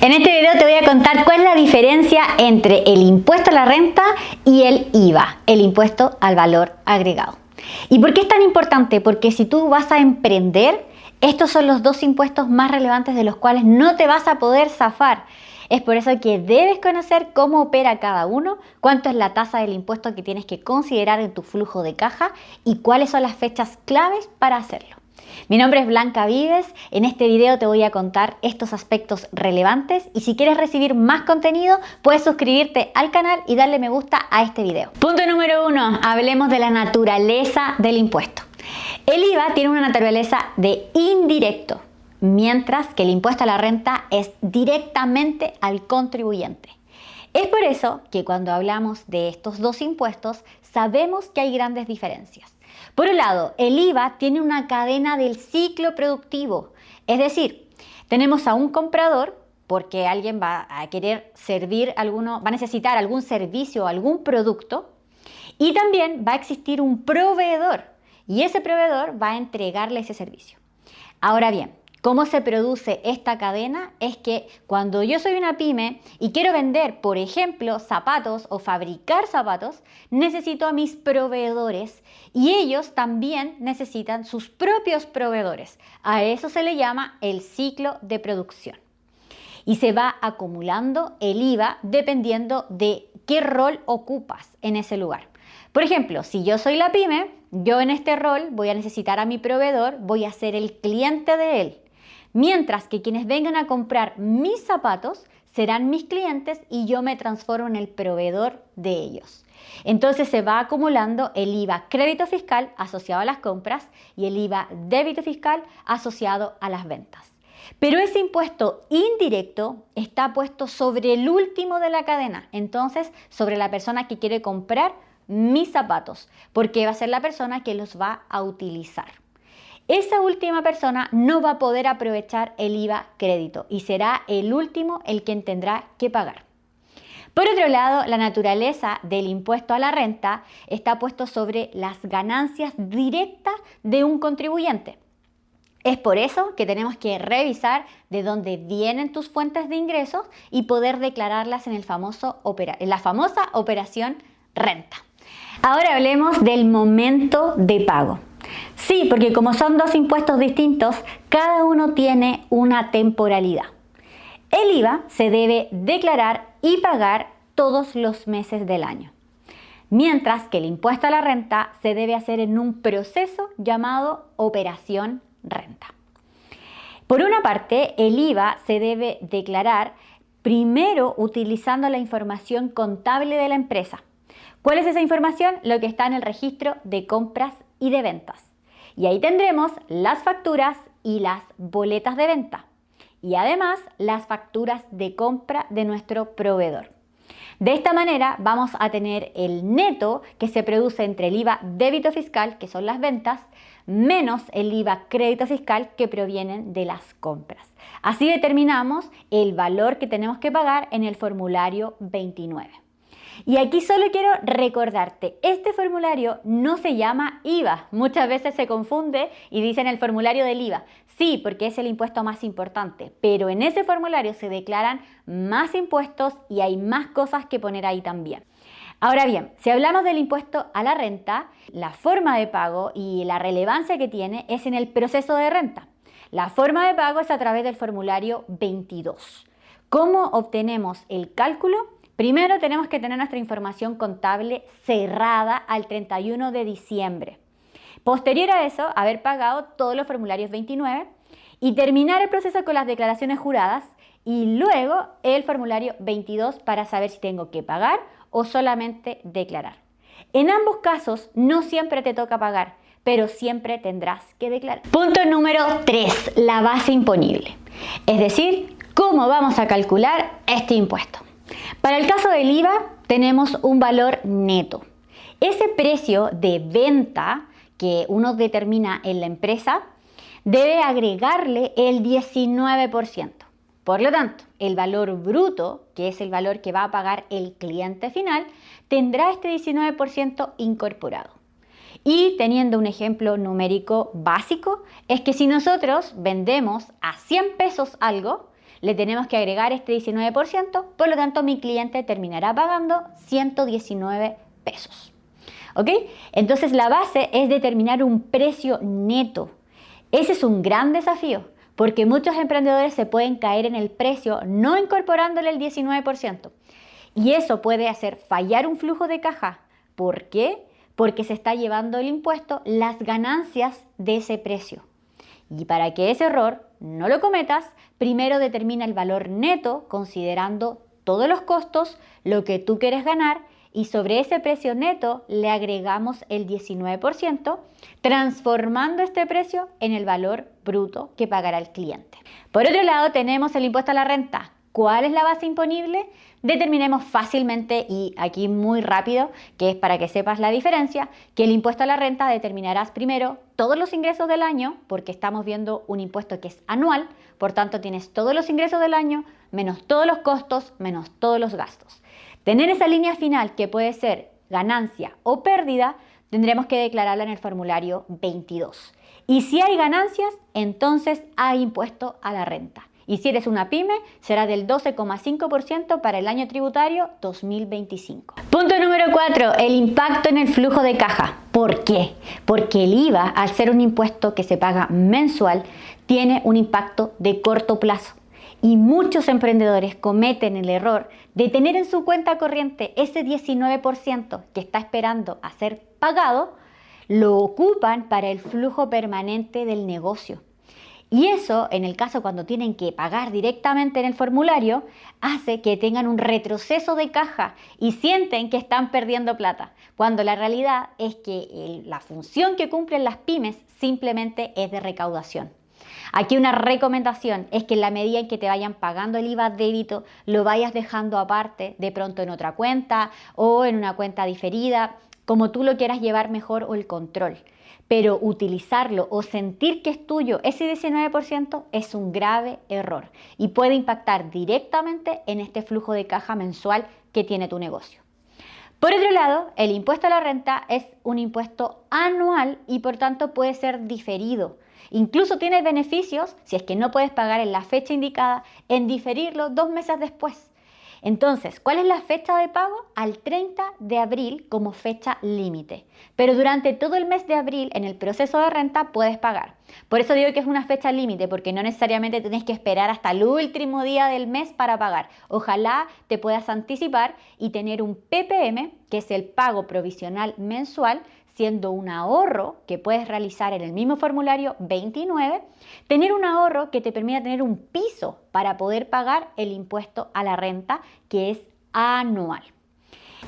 En este video te voy a contar cuál es la diferencia entre el impuesto a la renta y el IVA, el impuesto al valor agregado. ¿Y por qué es tan importante? Porque si tú vas a emprender, estos son los dos impuestos más relevantes de los cuales no te vas a poder zafar. Es por eso que debes conocer cómo opera cada uno, cuánto es la tasa del impuesto que tienes que considerar en tu flujo de caja y cuáles son las fechas claves para hacerlo. Mi nombre es Blanca Vives, en este video te voy a contar estos aspectos relevantes y si quieres recibir más contenido puedes suscribirte al canal y darle me gusta a este video. Punto número 1, hablemos de la naturaleza del impuesto. El IVA tiene una naturaleza de indirecto, mientras que el impuesto a la renta es directamente al contribuyente. Es por eso que cuando hablamos de estos dos impuestos sabemos que hay grandes diferencias. Por un lado, el IVA tiene una cadena del ciclo productivo, es decir, tenemos a un comprador porque alguien va a querer va a necesitar algún servicio o algún producto y también va a existir un proveedor y ese proveedor va a entregarle ese servicio. Ahora bien, ¿cómo se produce esta cadena? Es que cuando yo soy una pyme y quiero vender, por ejemplo, zapatos o fabricar zapatos, necesito a mis proveedores y ellos también necesitan sus propios proveedores. A eso se le llama el ciclo de producción. Y se va acumulando el IVA dependiendo de qué rol ocupas en ese lugar. Por ejemplo, si yo soy la pyme, yo en este rol voy a necesitar a mi proveedor, voy a ser el cliente de él. Mientras que quienes vengan a comprar mis zapatos serán mis clientes y yo me transformo en el proveedor de ellos. Entonces se va acumulando el IVA crédito fiscal asociado a las compras y el IVA débito fiscal asociado a las ventas. Pero ese impuesto indirecto está puesto sobre el último de la cadena, entonces sobre la persona que quiere comprar mis zapatos, porque va a ser la persona que los va a utilizar. Esa última persona no va a poder aprovechar el IVA crédito y será el último el quien tendrá que pagar. Por otro lado, la naturaleza del impuesto a la renta está puesto sobre las ganancias directas de un contribuyente. Es por eso que tenemos que revisar de dónde vienen tus fuentes de ingresos y poder declararlas en la famosa operación renta. Ahora hablemos del momento de pago. Sí, porque como son dos impuestos distintos, cada uno tiene una temporalidad. El IVA se debe declarar y pagar todos los meses del año, mientras que el impuesto a la renta se debe hacer en un proceso llamado operación renta. Por una parte, el IVA se debe declarar primero utilizando la información contable de la empresa. ¿Cuál es esa información? Lo que está en el registro de compras y de ventas. Y ahí tendremos las facturas y las boletas de venta. Y además las facturas de compra de nuestro proveedor. De esta manera vamos a tener el neto que se produce entre el IVA débito fiscal, que son las ventas, menos el IVA crédito fiscal que provienen de las compras. Así determinamos el valor que tenemos que pagar en el formulario 29. Y aquí solo quiero recordarte, este formulario no se llama IVA. Muchas veces se confunde y dicen el formulario del IVA. Sí, porque es el impuesto más importante, pero en ese formulario se declaran más impuestos y hay más cosas que poner ahí también. Ahora bien, si hablamos del impuesto a la renta, la forma de pago y la relevancia que tiene es en el proceso de renta. La forma de pago es a través del formulario 22. ¿Cómo obtenemos el cálculo? Primero tenemos que tener nuestra información contable cerrada al 31 de diciembre. Posterior a eso, haber pagado todos los formularios 29 y terminar el proceso con las declaraciones juradas y luego el formulario 22 para saber si tengo que pagar o solamente declarar. En ambos casos no siempre te toca pagar, pero siempre tendrás que declarar. Punto número 3, la base imponible. Es decir, ¿cómo vamos a calcular este impuesto? Para el caso del IVA tenemos un valor neto. Ese precio de venta que uno determina en la empresa debe agregarle el 19%. Por lo tanto, el valor bruto, que es el valor que va a pagar el cliente final, tendrá este 19% incorporado. Y teniendo un ejemplo numérico básico, es que si nosotros vendemos a 100 pesos algo, le tenemos que agregar este 19%, por lo tanto mi cliente terminará pagando 119 pesos. ¿Ok? Entonces la base es determinar un precio neto. Ese es un gran desafío, porque muchos emprendedores se pueden caer en el precio no incorporándole el 19%. Y eso puede hacer fallar un flujo de caja. ¿Por qué? Porque se está llevando el impuesto las ganancias de ese precio. Y para que ese error no lo cometas, primero determina el valor neto considerando todos los costos, lo que tú quieres ganar, y sobre ese precio neto le agregamos el 19%, transformando este precio en el valor bruto que pagará el cliente. Por otro lado, tenemos el impuesto a la renta. ¿Cuál es la base imponible? Determinemos fácilmente y aquí muy rápido, que es para que sepas la diferencia, que el impuesto a la renta determinarás primero todos los ingresos del año, porque estamos viendo un impuesto que es anual, por tanto tienes todos los ingresos del año, menos todos los costos, menos todos los gastos. Tener esa línea final que puede ser ganancia o pérdida, tendremos que declararla en el formulario 22. Y si hay ganancias, entonces hay impuesto a la renta. Y si eres una pyme, será del 12,5% para el año tributario 2025. Punto número 4, el impacto en el flujo de caja. ¿Por qué? Porque el IVA, al ser un impuesto que se paga mensual, tiene un impacto de corto plazo. Y muchos emprendedores cometen el error de tener en su cuenta corriente ese 19% que está esperando a ser pagado, lo ocupan para el flujo permanente del negocio. Y eso, en el caso cuando tienen que pagar directamente en el formulario, hace que tengan un retroceso de caja y sienten que están perdiendo plata, cuando la realidad es que la función que cumplen las pymes simplemente es de recaudación. Aquí una recomendación es que en la medida en que te vayan pagando el IVA débito, lo vayas dejando aparte, de pronto en otra cuenta o en una cuenta diferida, como tú lo quieras llevar mejor o el control. Pero utilizarlo o sentir que es tuyo ese 19% es un grave error y puede impactar directamente en este flujo de caja mensual que tiene tu negocio. Por otro lado, el impuesto a la renta es un impuesto anual y por tanto puede ser diferido. Incluso tiene beneficios, si es que no puedes pagar en la fecha indicada, en diferirlo 2 meses después. Entonces, ¿cuál es la fecha de pago? Al 30 de abril como fecha límite. Pero durante todo el mes de abril, en el proceso de renta, puedes pagar. Por eso digo que es una fecha límite, porque no necesariamente tienes que esperar hasta el último día del mes para pagar. Ojalá te puedas anticipar y tener un PPM, que es el pago provisional mensual, siendo un ahorro que puedes realizar en el mismo formulario 29, tener un ahorro que te permita tener un piso para poder pagar el impuesto a la renta, que es anual.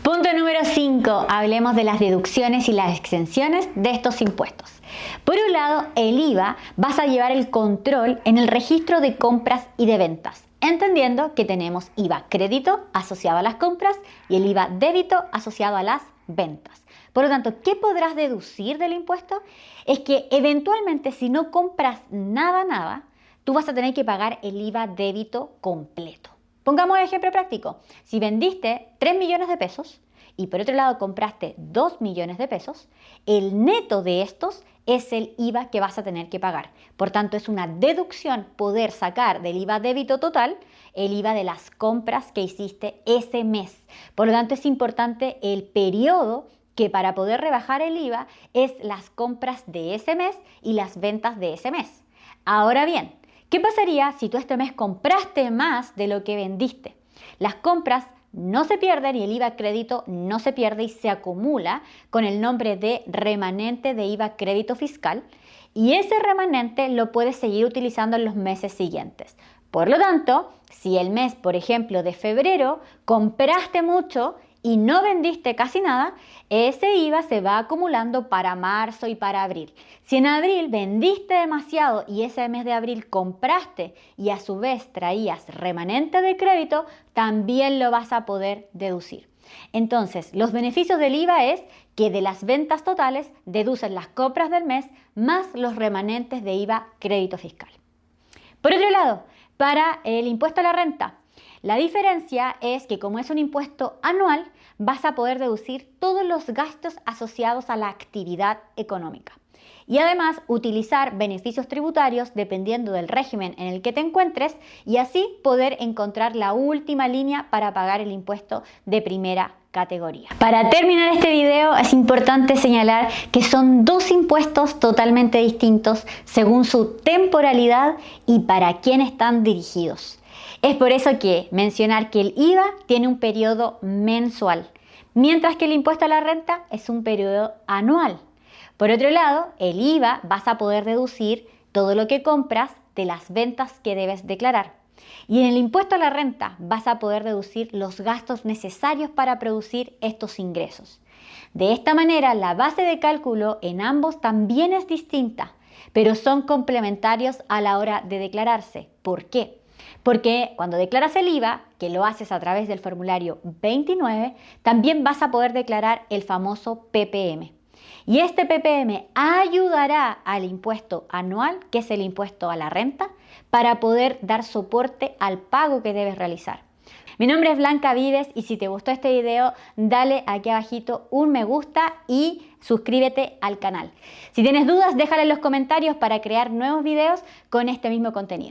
Punto número 5, hablemos de las deducciones y las exenciones de estos impuestos. Por un lado, el IVA, vas a llevar el control en el registro de compras y de ventas, entendiendo que tenemos IVA crédito asociado a las compras y el IVA débito asociado a las ventas. Por lo tanto, ¿qué podrás deducir del impuesto? Es que eventualmente si no compras nada, tú vas a tener que pagar el IVA débito completo. Pongamos ejemplo práctico. Si vendiste 3 millones de pesos y por otro lado compraste 2 millones de pesos, el neto de estos es el IVA que vas a tener que pagar. Por tanto, es una deducción poder sacar del IVA débito total el IVA de las compras que hiciste ese mes. Por lo tanto, es importante el periodo que para poder rebajar el IVA es las compras de ese mes y las ventas de ese mes. Ahora bien, ¿qué pasaría si tú este mes compraste más de lo que vendiste? Las compras no se pierden y el IVA crédito no se pierde y se acumula con el nombre de remanente de IVA crédito fiscal y ese remanente lo puedes seguir utilizando en los meses siguientes. Por lo tanto, si el mes, por ejemplo, de febrero compraste mucho y no vendiste casi nada, ese IVA se va acumulando para marzo y para abril. Si en abril vendiste demasiado y ese mes de abril compraste y a su vez traías remanente de crédito, también lo vas a poder deducir. Entonces, los beneficios del IVA es que de las ventas totales deducen las compras del mes más los remanentes de IVA crédito fiscal. Por otro lado, para el impuesto a la renta, la diferencia es que como es un impuesto anual, vas a poder deducir todos los gastos asociados a la actividad económica. Y además utilizar beneficios tributarios dependiendo del régimen en el que te encuentres y así poder encontrar la última línea para pagar el impuesto de primera categoría. Para terminar este video es importante señalar que son dos impuestos totalmente distintos según su temporalidad y para quién están dirigidos. Es por eso que mencionar que el IVA tiene un periodo mensual, mientras que el impuesto a la renta es un periodo anual. Por otro lado, el IVA vas a poder deducir todo lo que compras de las ventas que debes declarar. Y en el impuesto a la renta vas a poder deducir los gastos necesarios para producir estos ingresos. De esta manera, la base de cálculo en ambos también es distinta, pero son complementarios a la hora de declararse. ¿Por qué? Porque cuando declaras el IVA, que lo haces a través del formulario 29, también vas a poder declarar el famoso PPM. Y este PPM ayudará al impuesto anual, que es el impuesto a la renta, para poder dar soporte al pago que debes realizar. Mi nombre es Blanca Vives y si te gustó este video, dale aquí abajito un me gusta y suscríbete al canal. Si tienes dudas, déjala en los comentarios para crear nuevos videos con este mismo contenido.